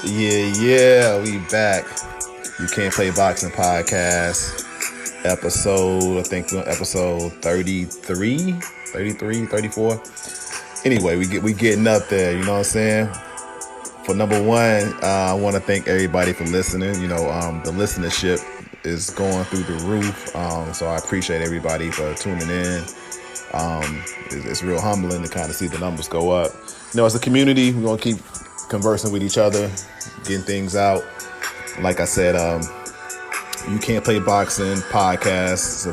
Yeah, we back. You Can't Play Boxing Podcast, episode, I think we're on episode 33, 34. Anyway, we getting up there, you know what I'm saying? For number one, I want to thank everybody for listening. You know, the listenership is going through the roof, so I appreciate everybody for tuning in. It's real humbling to kind of see the numbers go up. You know, as a community, we're going to keep conversing with each other, getting things out. Like I said, You Can't Play Boxing Podcast,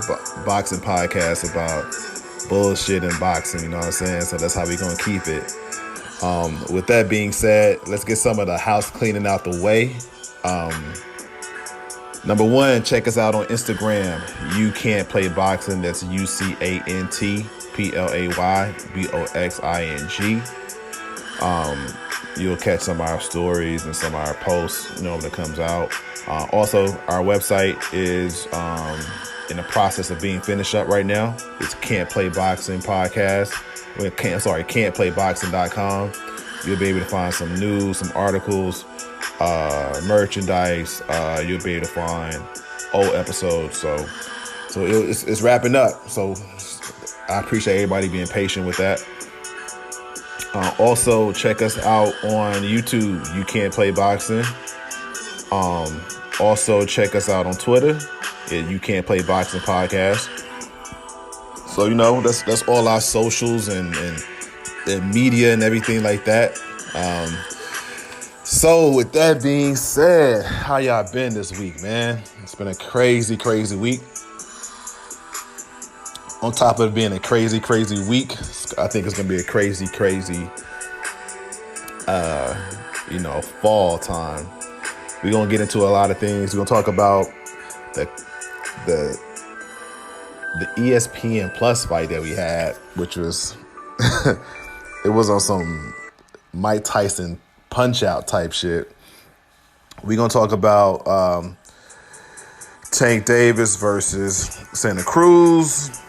boxing podcast about bullshit and boxing, you know what I'm saying? So that's how we're going to keep it. With that being said, let's get some of the house cleaning out the way. Number one, check us out on Instagram. You Can't Play Boxing. That's UCANTPLAYBOXING. You'll catch some of our stories and some of our posts, you know, when it comes out. Also, our website is in the process of being finished up right now. It's Can't Play Boxing Podcast. Can'tplayboxing.com. You'll be able to find some news, some articles, merchandise. You'll be able to find old episodes. So it's wrapping up. So I appreciate everybody being patient with that. Also, check us out on YouTube. You Can't Play Boxing. Also, check us out on Twitter. You Can't Play Boxing Podcast. So, you know, that's all our socials and media and everything like that. So, with that being said, how y'all been this week, man? It's been a crazy, crazy week. On top of it being a crazy, crazy week, I think it's going to be a crazy, crazy, fall time. We're going to get into a lot of things. We're going to talk about the ESPN Plus fight that we had, which was, it was on some Mike Tyson punch-out type shit. We're going to talk about Tank Davis versus Santa Cruz.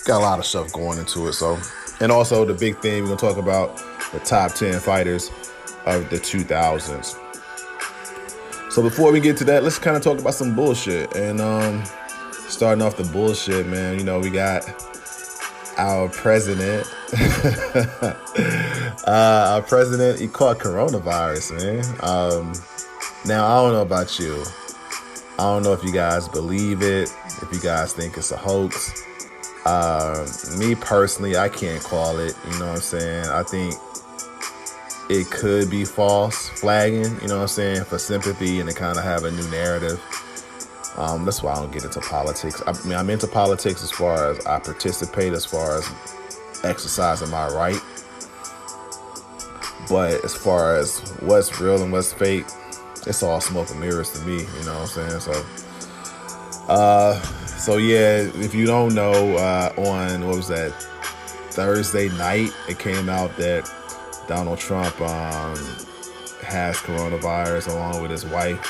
Got a lot of stuff going into it. So, and also the big thing, we're going to talk about the top 10 fighters of the 2000s. So before we get to that, let's kind of talk about some bullshit. And starting off the bullshit, man, you know, we got our president. Our president, he caught coronavirus, man. Now, I don't know about you. I don't know if you guys believe it, if you guys think it's a hoax. Me personally, I can't call it, you know what I'm saying? I think it could be false flagging, you know what I'm saying, for sympathy and to kind of have a new narrative. That's why I don't get into politics. I mean, I'm into politics as far as I participate, as far as exercising my right. But as far as what's real and what's fake, it's all smoke and mirrors to me, you know what I'm saying? So yeah, if you don't know, on, Thursday night, it came out that Donald Trump has coronavirus along with his wife.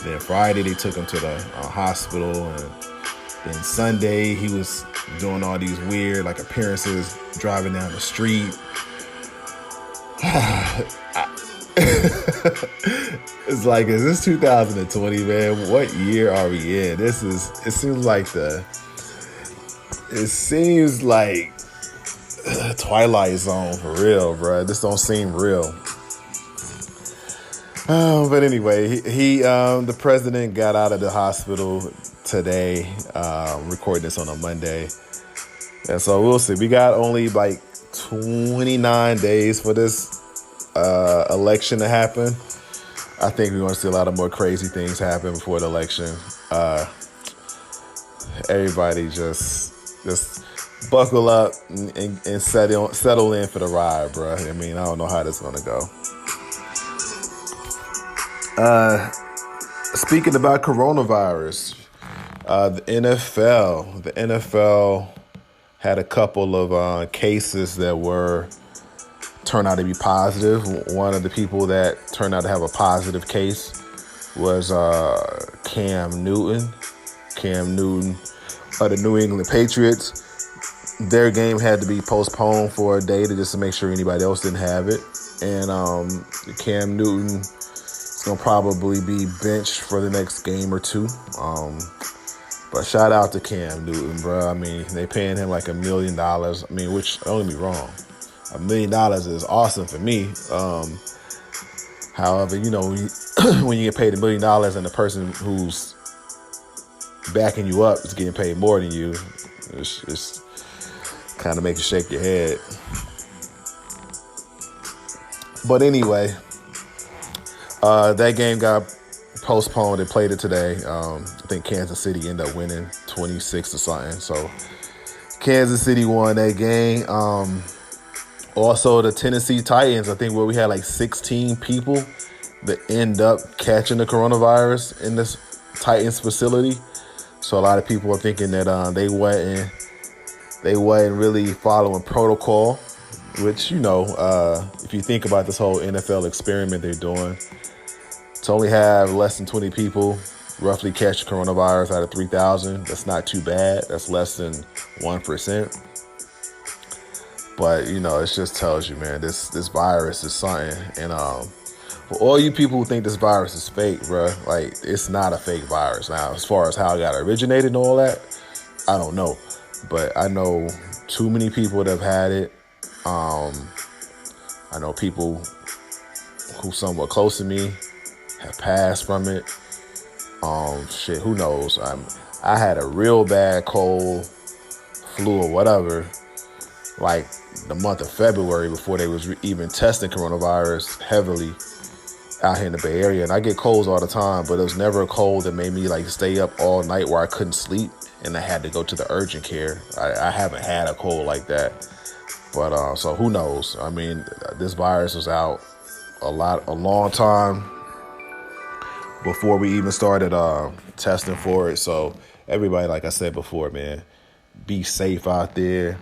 Then Friday, they took him to the hospital. And then Sunday, he was doing all these weird appearances, driving down the street. It's like, is this 2020, man? What year are we in? It seems like Twilight Zone for real, bro. This don't seem real. But anyway, he the president got out of the hospital today, recording this on a Monday. And so we'll see. We got only 29 days for this election to happen. I think we're going to see a lot of more crazy things happen before the election. Everybody just buckle up and settle in for the ride, bro. I mean, I don't know how this is going to go. Speaking about coronavirus, the NFL had a couple of cases that turned out to be positive. One of the people that turned out to have a positive case was Cam Newton of the New England Patriots. Their game had to be postponed for a day just to make sure anybody else didn't have it. And Cam Newton, Gonna probably be benched for the next game or two. But shout out to Cam Newton, bro. I mean, they paying him like $1 million. I mean, which, don't get me wrong, $1 million is awesome for me. However, you know, when you get paid $1 million and the person who's backing you up is getting paid more than you, it's kind of makes you shake your head. But anyway, that game got postponed. They played it today. I think Kansas City ended up winning 26 or something. So Kansas City won that game. Also, the Tennessee Titans, I think where we had like 16 people that end up catching the coronavirus in this Titans facility. So a lot of people are thinking that they wasn't really following protocol, which, you know, if you think about this whole NFL experiment they're doing, to only have less than 20 people roughly catch coronavirus out of 3,000, that's not too bad. That's less than 1%. But, you know, it just tells you, man, this virus is something. And for all you people who think this virus is fake, bro, like, it's not a fake virus. Now, as far as how it got originated and all that, I don't know. But I know too many people that have had it. I know people who somewhat close to me have passed from it. Shit, who knows? I had a real bad cold, flu or whatever, like the month of February before they was even testing coronavirus heavily out here in the Bay Area. And I get colds all the time, but it was never a cold that made me like stay up all night where I couldn't sleep and I had to go to the urgent care. I haven't had a cold like that. But so who knows? I mean, this virus was out a long time before we even started testing for it. So everybody, like I said before, man, be safe out there.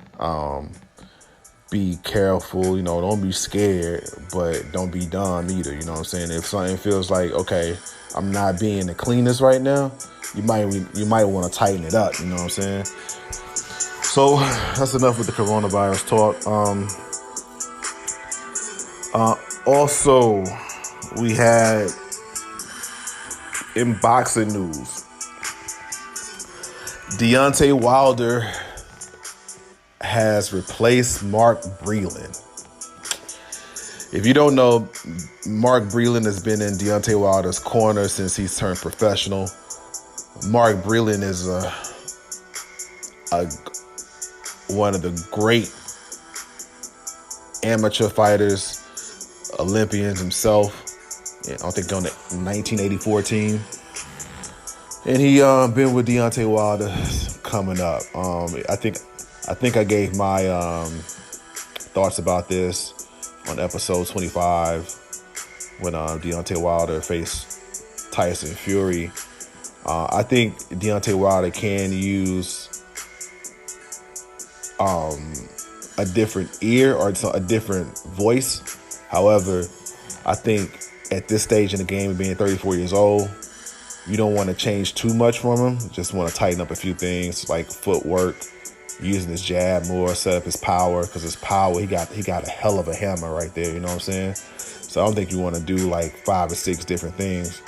Be careful, you know, don't be scared, but don't be dumb either, you know what I'm saying? If something feels like, okay, I'm not being the cleanest right now, you might want to tighten it up, you know what I'm saying? So that's enough with the coronavirus talk. Also, we had in boxing news, Deontay Wilder has replaced Mark Breland. If you don't know, Mark Breland has been in Deontay Wilder's corner since he's turned professional. Mark Breland is one of the great amateur fighters, Olympians himself. I think on the 1984 team. And he been with Deontay Wilder coming up. I think I gave my thoughts about this on episode 25 when Deontay Wilder faced Tyson Fury. I think Deontay Wilder can use a different ear or a different voice. However, I think at this stage in the game, being 34 years old, you don't want to change too much from him. Just want to tighten up a few things like footwork, using his jab more, set up his power, because his power, he got a hell of a hammer right there, you know what I'm saying? So I don't think you want to do like 5 or 6 different things.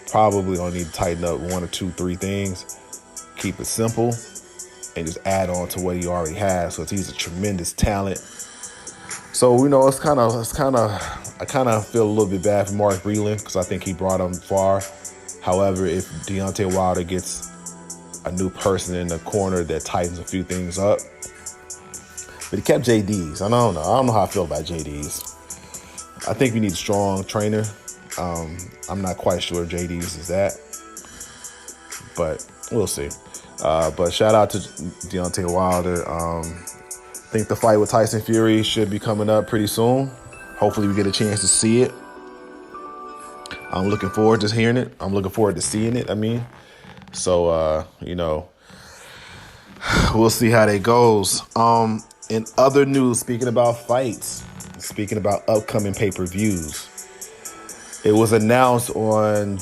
Probably gonna need to tighten up 1 or 2, 3 things. Keep it simple and just add on to what he already has. So he's a tremendous talent. So, you know, I kind of feel a little bit bad for Mark Breland because I think he brought him far. However, if Deontay Wilder gets a new person in the corner that tightens a few things up. But he kept JD's. I don't know how I feel about JD's. I think we need a strong trainer. I'm not quite sure JD's is that. But we'll see. But shout out to Deontay Wilder. I think the fight with Tyson Fury should be coming up pretty soon. Hopefully we get a chance to see it. I'm looking forward to hearing it. I'm looking forward to seeing it, So, you know, we'll see how that goes. In other news, speaking about fights, speaking about upcoming pay-per-views, it was announced that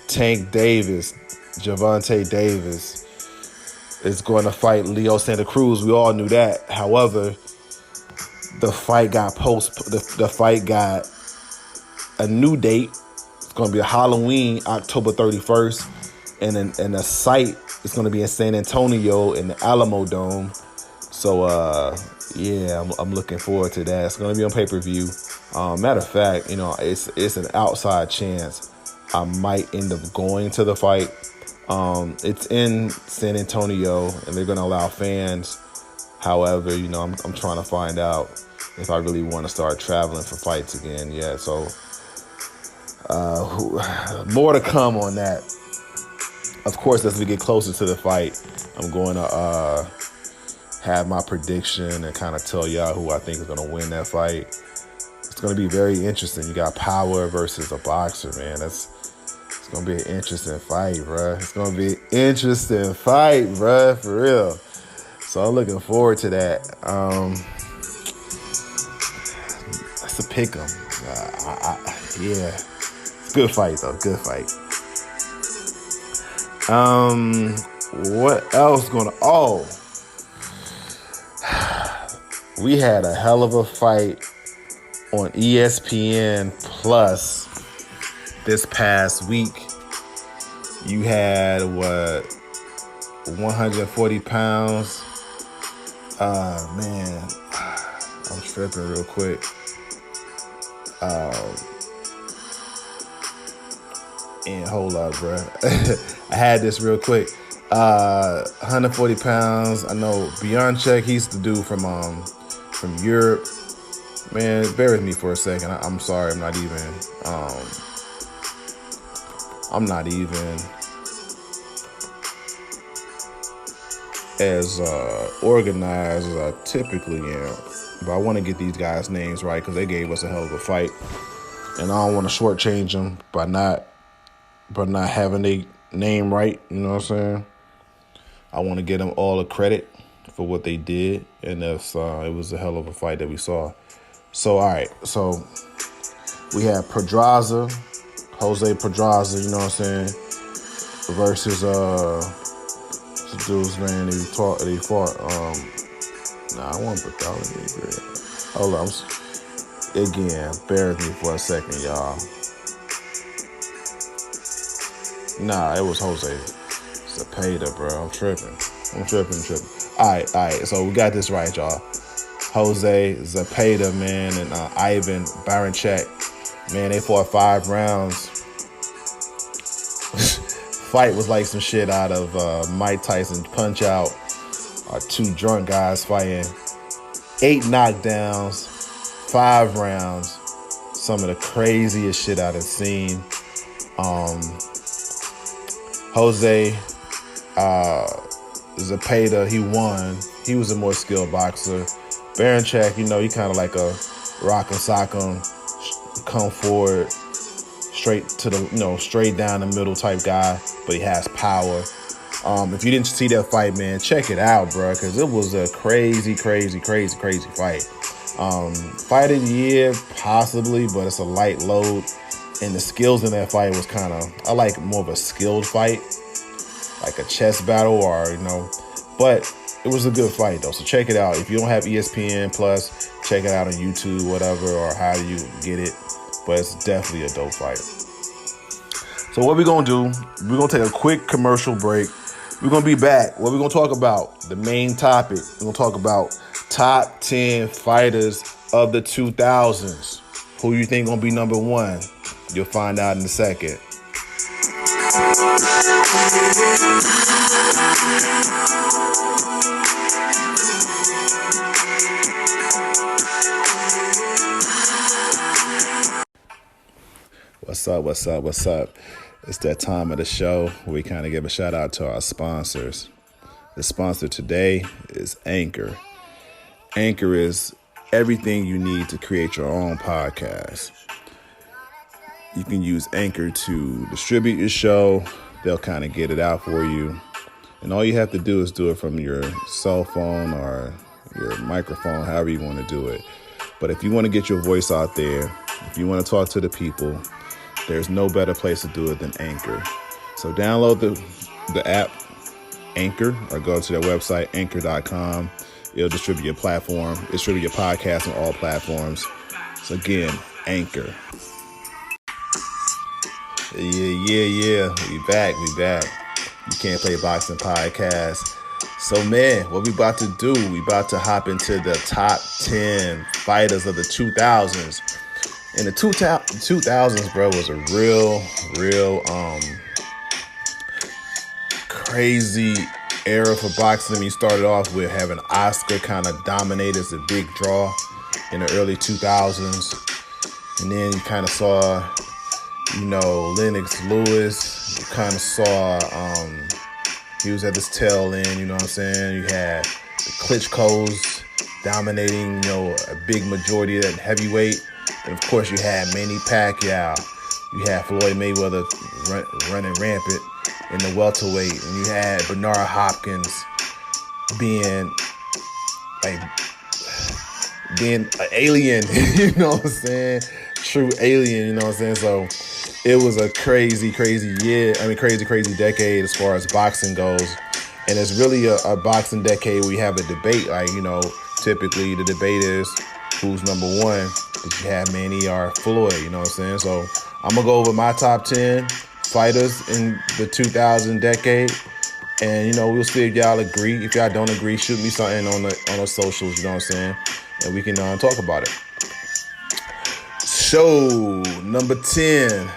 Tank Davis, Gervonta Davis, is going to fight Leo Santa Cruz. We all knew that. However, the fight got a new date. It's going to be a Halloween, October 31st. And the site is going to be in San Antonio in the Alamo Dome. So, yeah, I'm looking forward to that. It's going to be on pay-per-view. Matter of fact, it's an outside chance I might end up going to the fight. It's in San Antonio, and they're going to allow fans. However, I'm trying to find out if I really want to start traveling for fights again. Yeah, so more to come on that. Of course, as we get closer to the fight, I'm going to have my prediction and kind of tell y'all who I think is going to win that fight. It's going to be very interesting. You got power versus a boxer, man. It's going to be an interesting fight, bruh. It's going to be an interesting fight, bruh, for real. So I'm looking forward to that. That's a pick 'em. Yeah. It's a good fight, though. Good fight. What else we had a hell of a fight on ESPN Plus this past week. You had 140 pounds. Man, I'm tripping real quick. And hold up, bro. I had this real quick. 140 pounds. I know Beyonce, he's the dude from Europe. Man, bear with me for a second. I'm sorry. I'm not even as organized as I typically am. But I want to get these guys' names right because they gave us a hell of a fight. And I don't want to shortchange them by not having their name right. You know what I'm saying? I want to give them all the credit for what they did. And it was a hell of a fight that we saw. So, all right. So, we had Jose Pedraza, you know what I'm saying, versus the dude's name they fought. I want Bartholomew. Hold on. Again, bear with me for a second, y'all. Nah, it was Jose Zepeda, bro. I'm tripping. All right. So we got this right, y'all. Jose Zepeda, man, and Ivan Barancek. Man, they fought 5 rounds. Fight was like some shit out of Mike Tyson Punch-Out. 2 drunk guys fighting. 8 knockdowns, 5 rounds. Some of the craziest shit I've seen. Jose Zepeda, he won. He was a more skilled boxer. Barancek, he kind of like a rock and sock 'em, come forward, straight to the, straight down the middle type guy, but he has power. If you didn't see that fight, man, check it out, bro, because it was a crazy fight. Fight of the year, possibly, but it's a light load. And the skills in that fight was I like more of a skilled fight, like a chess battle but it was a good fight, though. So check it out. If you don't have ESPN Plus, check it out on YouTube, whatever, or how you get it. But it's definitely a dope fight. So what we're going to do, we're going to take a quick commercial break. We're going to be back. What we're going to talk about, the main topic, we're going to talk about top 10 fighters of the 2000s. Who you think going to be number 1? You'll find out in a second. What's up? It's that time of the show where we kind of give a shout out to our sponsors. The sponsor today is Anchor. Anchor is everything you need to create your own podcast. You can use Anchor to distribute your show. They'll kind of get it out for you. And all you have to do is do it from your cell phone or your microphone, however you want to do it. But if you want to get your voice out there, if you want to talk to the people, there's no better place to do it than Anchor. So download the app, Anchor, or go to their website, anchor.com. It'll distribute your podcast on all platforms. So again, Anchor. Yeah. We back. You Can't Play Boxing podcast. So, man, what we about to do, we about to hop into the top 10 fighters of the 2000s. And the 2000s, bro, was a real crazy era for boxing. I mean, you started off with having Oscar kind of dominate as a big draw in the early 2000s. And then you kind of saw, Lennox Lewis. You kind of saw he was at his tail end, you know what I'm saying? You had the Klitschko's dominating, a big majority of that heavyweight. And of course you had Manny Pacquiao. You had Floyd Mayweather running rampant in the welterweight. And you had Bernard Hopkins being an alien, you know what I'm saying? True alien, you know what I'm saying? So it was a crazy year. I mean, crazy decade as far as boxing goes. And it's really a boxing decade where we have a debate. Typically the debate is who's number one. Did you have Manny or Floyd? You know what I'm saying? So I'm going to go over my top 10 fighters in the 2000 decade. And, we'll see if y'all agree. If y'all don't agree, shoot me something on the socials, you know what I'm saying? And we can talk about it. So, number 10.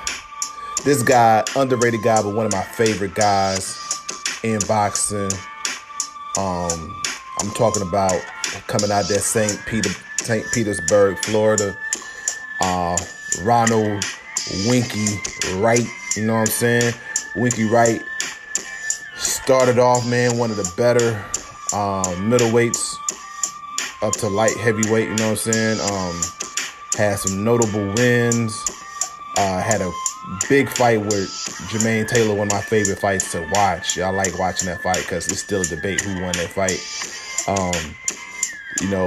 This guy, underrated guy, but one of my favorite guys in boxing. I'm talking about coming out there, St. Petersburg, Florida. Ronald Winky Wright, you know what I'm saying? Winky Wright started off, man, one of the better middleweights up to light heavyweight, you know what I'm saying? Had some notable wins. Had a big fight with Jermaine Taylor, one of my favorite fights to watch. I like watching that fight because it's still a debate who won that fight.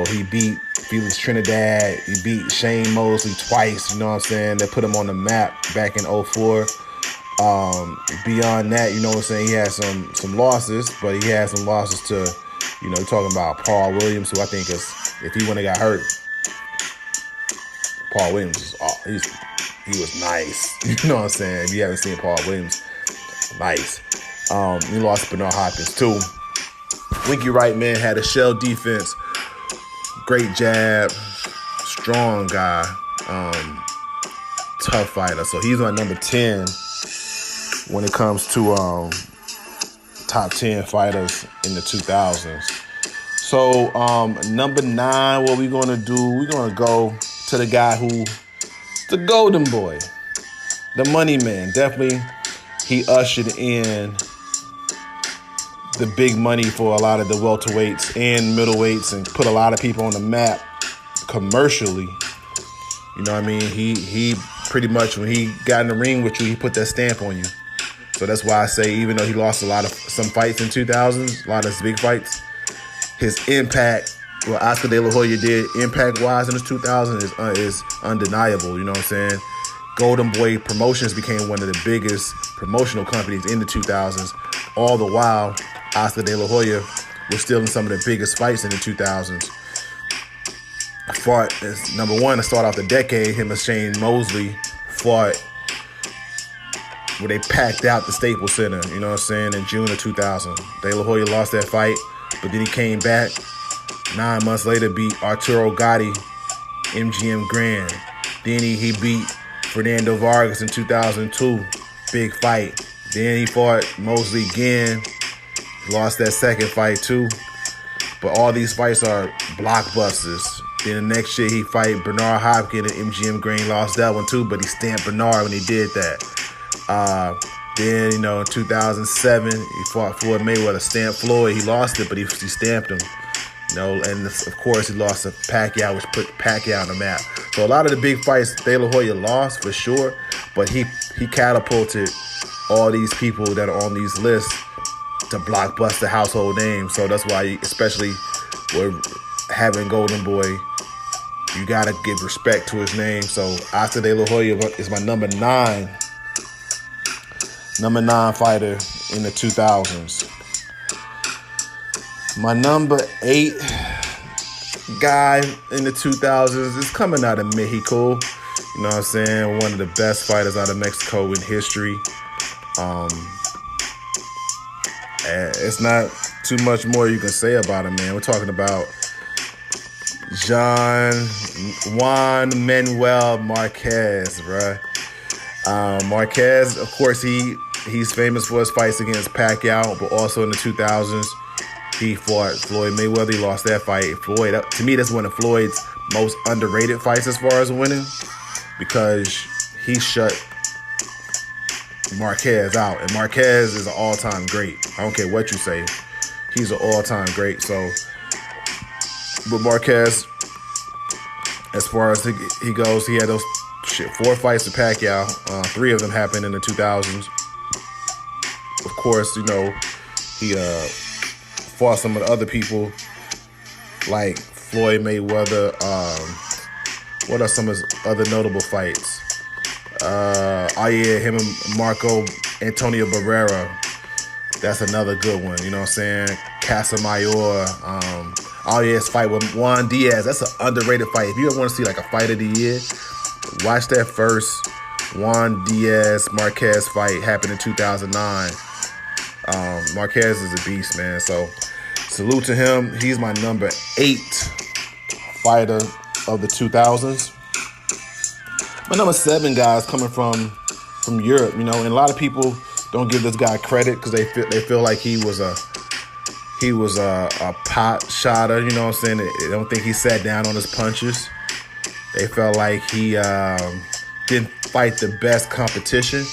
He beat Felix Trinidad. He beat Shane Mosley twice, you know what I'm saying? They put him on the map back in 2004. Beyond that, you know what I'm saying? He had some losses, but he had some losses to, talking about Paul Williams, who I think is, if he wouldn't have got hurt, Paul Williams he was nice. You know what I'm saying? If you haven't seen Paul Williams, nice. He lost to Bernard Hopkins too. Winky Wright, man, had a shell defense. Great jab. Strong guy. Tough fighter. So he's my number 10 when it comes to top 10 fighters in the 2000s. So number 9, what we're going to do, we're going to go to the guy who, the golden boy, the money man. Definitely, he ushered in the big money for a lot of the welterweights and middleweights and put a lot of people on the map commercially. You know what I mean? He pretty much, when he got in the ring with you, he put that stamp on you. So that's why I say, even though he lost some fights in 2000s, a lot of his big fights, his impact, what Oscar De La Hoya did impact-wise in the 2000s is undeniable, you know what I'm saying? Golden Boy Promotions became one of the biggest promotional companies in the 2000s. All the while, Oscar De La Hoya was still in some of the biggest fights in the 2000s. Fought as number one to start off the decade, him and Shane Mosley fought where they packed out the Staples Center, you know what I'm saying, in June of 2000. De La Hoya lost that fight, but then he came back. 9 months later, beat Arturo Gatti, MGM Grand. Then he beat Fernando Vargas in 2002. Big fight. Then he fought Mosley again. Lost that second fight too. But all these fights are blockbusters. Then the next year he fight Bernard Hopkins and MGM Grand. Lost that one too, but he stamped Bernard when he did that. Then, in 2007, he fought Floyd Mayweather, stamped Floyd. He lost it, but he stamped him. And of course he lost to Pacquiao, which put Pacquiao on the map. So a lot of the big fights De La Hoya lost for sure, but he catapulted all these people that are on these lists to blockbuster household names. So that's why, especially with having Golden Boy, you gotta give respect to his name. So Oscar De La Hoya is my number 9 fighter in the 2000s. My number 8 guy in the 2000s is coming out of Mexico. You know what I'm saying? One of the best fighters out of Mexico in history. It's not too much more you can say about him, man. We're talking about Juan Manuel Marquez, bruh. Marquez, of course, he's famous for his fights against Pacquiao, but also in the 2000s, he fought Floyd Mayweather. He lost that fight. Floyd, to me, that's one of Floyd's most underrated fights as far as winning, because he shut Marquez out. And Marquez is an all-time great. I don't care what you say. He's an all-time great. So, but Marquez, as far as he goes, he had those 4 fights with Pacquiao. 3 of them happened in the 2000s. Of course, you know, he fought some of the other people like Floyd Mayweather. What are some of his other notable fights? Him and Marco Antonio Barrera. That's another good one. You know what I'm saying? Casamayor. His fight with Juan Diaz. That's an underrated fight. If you ever want to see like a fight of the year, watch that first Juan Diaz Marquez fight. Happened in 2009. Marquez is a beast, man. So salute to him. He's my number 8 fighter of the 2000s. My number 7 guy is coming from Europe, you know, and a lot of people don't give this guy credit because they feel like he was a pot shotter, you know what I'm saying? They don't think he sat down on his punches. They felt like he didn't fight the best competition.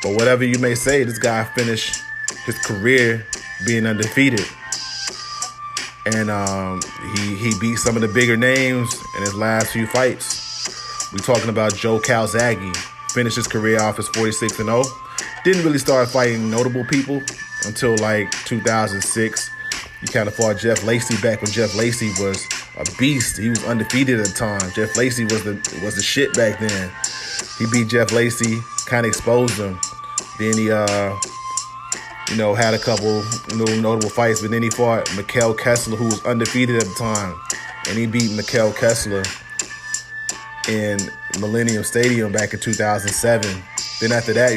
But whatever you may say, this guy finished his career being undefeated. And he beat some of the bigger names in his last few fights. We're talking about Joe Calzaghe. Finished his career off as 46-0. Didn't really start fighting notable people until like 2006. He kind of fought Jeff Lacey back when Jeff Lacey was a beast. He was undefeated at the time. Jeff Lacey was the shit back then. He beat Jeff Lacey, kind of exposed him. Then he had a couple notable fights, but then he fought Miguel Cotto, who was undefeated at the time, and he beat Miguel Cotto in Millennium Stadium back in 2007. Then after that,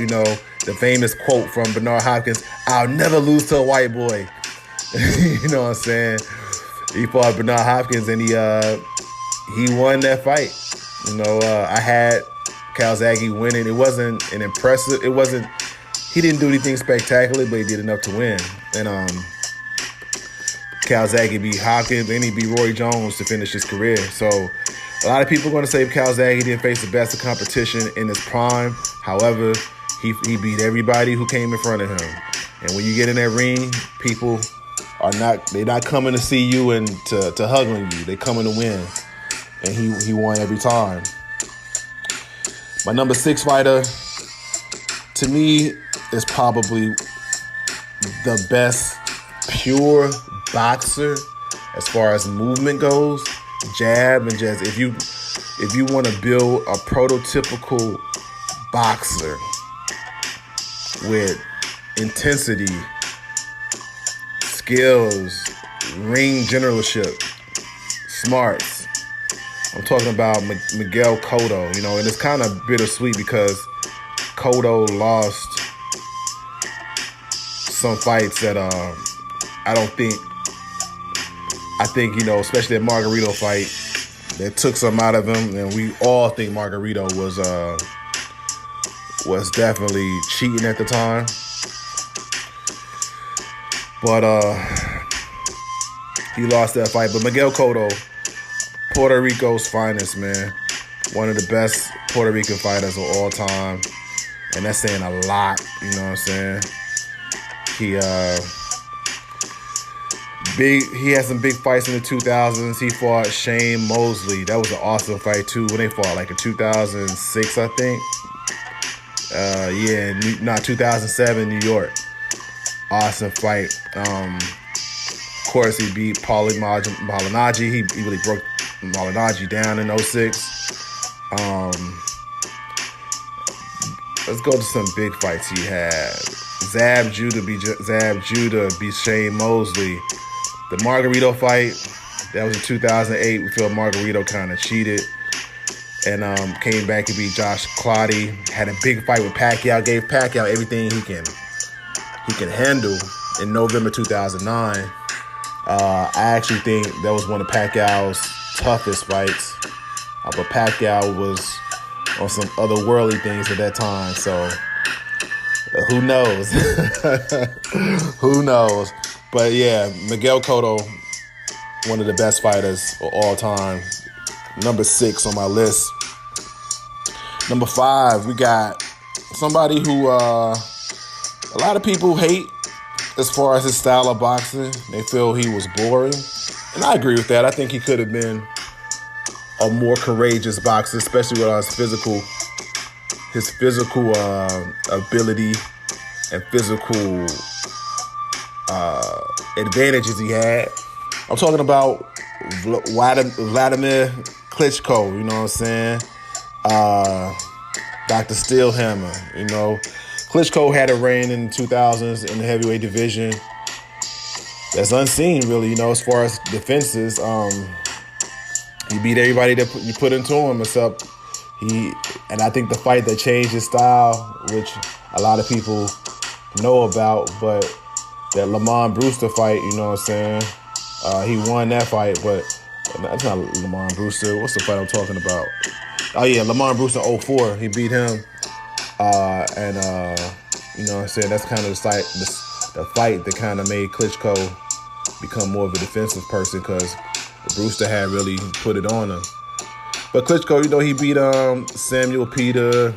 the famous quote from Bernard Hopkins, "I'll never lose to a white boy." You know what I'm saying? He fought Bernard Hopkins and he won that fight. I had Calzaghe winning. It wasn't an impressive. He didn't do anything spectacular, but he did enough to win. And Calzaghe beat Hopkins and he beat Roy Jones to finish his career. So a lot of people are going to say Calzaghe didn't face the best of competition in his prime. However, he beat everybody who came in front of him. And when you get in that ring, people they're not coming to see you and to hug on you. They're coming to win. And he won every time. My number 6 fighter, to me, is probably the best pure boxer as far as movement goes. Jab and just if you want to build a prototypical boxer with intensity, skills, ring generalship, smarts, I'm talking about Miguel Cotto, and it's kind of bittersweet because Cotto lost some fights that I think, especially that Margarito fight, that took some out of him, and we all think Margarito was definitely cheating at the time. But he lost that fight. But Miguel Cotto, Puerto Rico's finest, man. One of the best Puerto Rican fighters of all time. And that's saying a lot, you know what I'm saying? He had some big fights in the 2000s. He fought Shane Mosley. That was an awesome fight too. When they fought, like in 2006, I think. 2007, New York. Awesome fight. Of course, he beat Paulie Malignaggi. He really broke Malignaggi down in 2006. Let's go to some big fights he had. Zab Judah beat Shane Mosley. The Margarito fight, that was in 2008. We feel Margarito kind of cheated. and came back to beat Josh Clottey. Had a big fight with Pacquiao. Gave Pacquiao everything he can handle in November 2009. I actually think that was one of Pacquiao's toughest fights. But Pacquiao was on some otherworldly things at that time, so who knows? Who knows? But yeah, Miguel Cotto, one of the best fighters of all time. Number 6 on my list. Number 5, we got somebody who a lot of people hate as far as his style of boxing. They feel he was boring. And I agree with that. I think he could have been a more courageous boxer, especially with his physical ability and physical advantages he had. I'm talking about Vladimir Klitschko, you know what I'm saying? Dr. Steelhammer, you know. Klitschko had a reign in the 2000s in the heavyweight division that's unseen, really, you know, as far as defenses. He beat everybody that you put into him, except and I think the fight that changed his style, which a lot of people know about, but that Lamont Brewster fight, you know what I'm saying? He won that fight, but that's not Lamont Brewster. What's the fight I'm talking about? Oh yeah, Lamont Brewster 04. He beat him. And you know what I'm saying? That's kind of the fight that kind of made Klitschko become more of a defensive person, because Brewster had really put it on him. But Klitschko, you know, he beat Samuel Peter.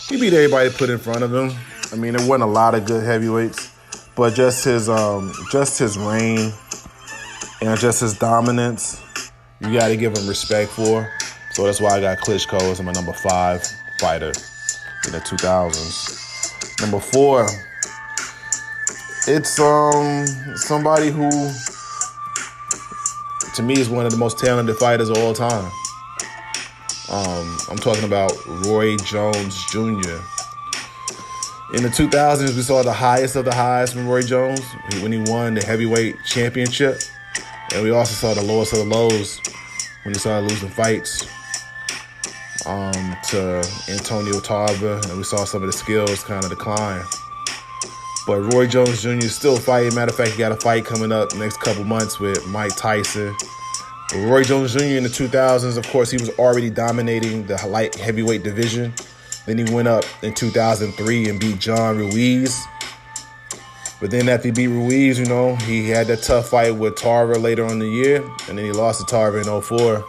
He beat everybody put in front of him. I mean, there wasn't a lot of good heavyweights, but just his reign and just his dominance, you got to give him respect for. So that's why I got Klitschko as my number 5 fighter in the 2000s. Number 4, it's somebody who, to me, is one of the most talented fighters of all time. I'm talking about Roy Jones Jr. In the 2000s, we saw the highest of the highs from Roy Jones when he won the heavyweight championship. And we also saw the lowest of the lows when he started losing fights to Antonio Tarver, and we saw some of the skills kind of decline. But Roy Jones Jr. is still fighting. Matter of fact, he got a fight coming up next couple months with Mike Tyson. But Roy Jones Jr. in the 2000s, of course, he was already dominating the light heavyweight division. Then he went up in 2003 and beat John Ruiz. But then after he beat Ruiz, you know, he had that tough fight with Tarver later on in the year. And then he lost to Tarver in 04.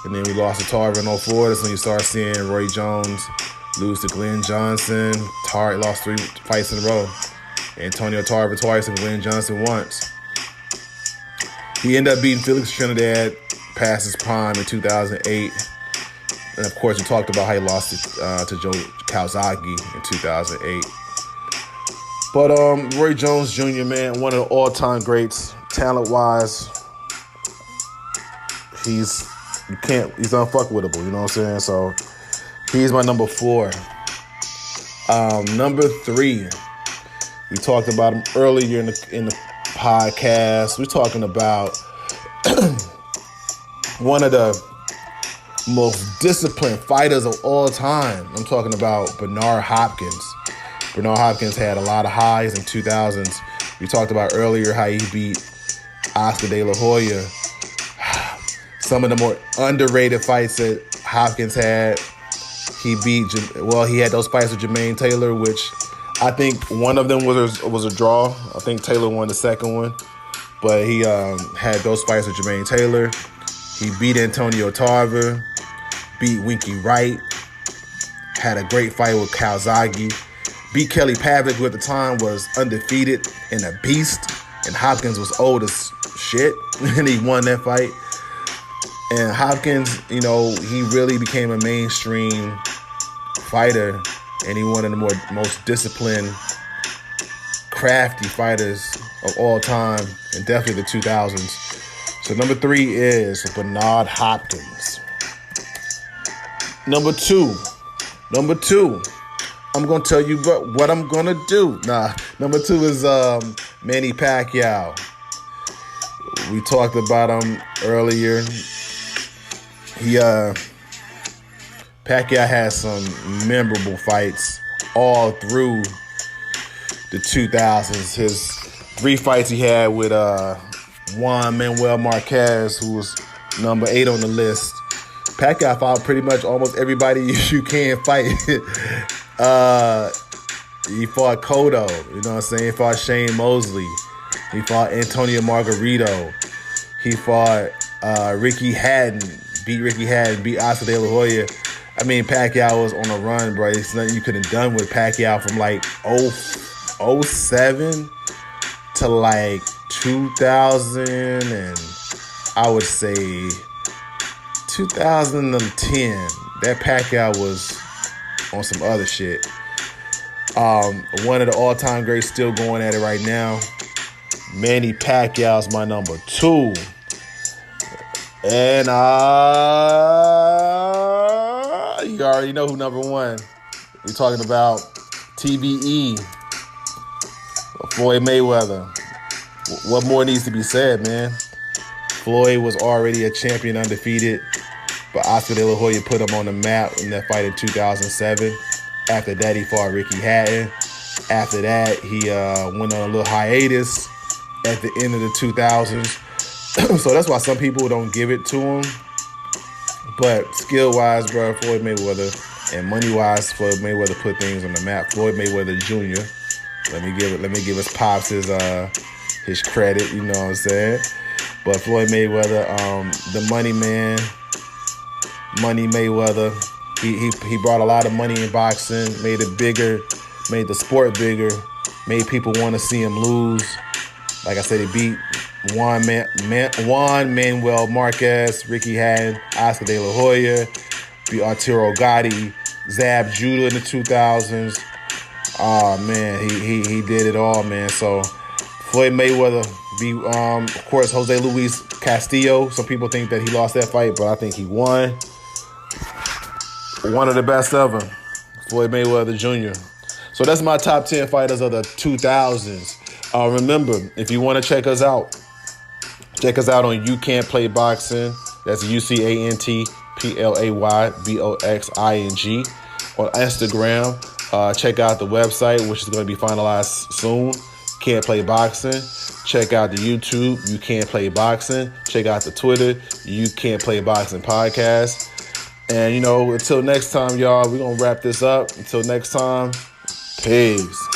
And then we lost to Tarver in 04. That's when you start seeing Roy Jones lose to Glenn Johnson. Tarver lost 3 fights in a row. Antonio Tarver twice and Glenn Johnson once. He ended up beating Felix Trinidad past his prime in 2008. And of course, we talked about how he lost to Joe Calzaghe in 2008. But Roy Jones Jr., man, one of the all-time greats, talent-wise. He's unfuckwittable, you know what I'm saying? So he's my number 4. Number 3, we talked about him earlier in the podcast. We're talking about one of the most disciplined fighters of all time. I'm talking about Bernard Hopkins. Bernard Hopkins had a lot of highs in 2000s. We talked about earlier how he beat Oscar De La Hoya. Some of the more underrated fights that Hopkins had. He had those fights with Jermaine Taylor, which I think one of them was a draw. I think Taylor won the second one. But he had those fights with Jermaine Taylor. He beat Antonio Tarver, beat Winky Wright, had a great fight with Calzaghe, beat Kelly Pavlik, who at the time was undefeated and a beast, and Hopkins was old as shit, and he won that fight. And Hopkins, you know, he really became a mainstream fighter, and he one of the most disciplined, crafty fighters of all time, and definitely the 2000s. So number 3 is Bernard Hopkins. Number two, I'm going to tell you what I'm going to do. Number 2 is Manny Pacquiao. We talked about him earlier. Pacquiao has some memorable fights all through the 2000s. His 3 fights he had with Manuel Marquez, who was number 8 on the list. Pacquiao fought pretty much almost everybody you can fight. He fought Cotto, you know what I'm saying? He fought Shane Mosley. He fought Antonio Margarito. He fought Ricky Hatton, beat Oscar De La Hoya. I mean, Pacquiao was on a run, bro. It's nothing you could have done with Pacquiao from like 07 to like 2000 and I would say 2010. That Pacquiao was on some other shit. One of the all-time greats still going at it right now. Manny Pacquiao's my number 2. And you already know who number 1. We're talking about TBE, Floyd Mayweather. What more needs to be said, man? Floyd was already a champion, undefeated, but Oscar De La Hoya put him on the map in that fight in 2007. After that, he fought Ricky Hatton. After that, he went on a little hiatus at the end of the 2000s. So that's why some people don't give it to him. But skill-wise, bro, Floyd Mayweather, and money-wise, Floyd Mayweather put things on the map. Floyd Mayweather Jr. Let me give his pops his credit. You know what I'm saying? But Floyd Mayweather, the money man, Money Mayweather. He brought a lot of money in boxing, made it bigger, made the sport bigger, made people want to see him lose. Like I said, he beat Juan Manuel Marquez, Ricky Hatton, Oscar De La Hoya, beat Arturo Gatti, Zab Judah in the 2000s. Oh man, he did it all, man. So Floyd Mayweather beat, of course, Jose Luis Castillo. Some people think that he lost that fight, but I think he won. One of the best ever, Floyd Mayweather Jr. So that's my top 10 fighters of the 2000s. Remember, if you want to check us out on You Can't Play Boxing. That's UCANTPLAYBOXING on Instagram. Check out the website, which is going to be finalized soon. Can't Play Boxing. Check out the YouTube, You Can't Play Boxing. Check out the Twitter, You Can't Play Boxing Podcast. And, until next time, y'all, we're going to wrap this up. Until next time, peace.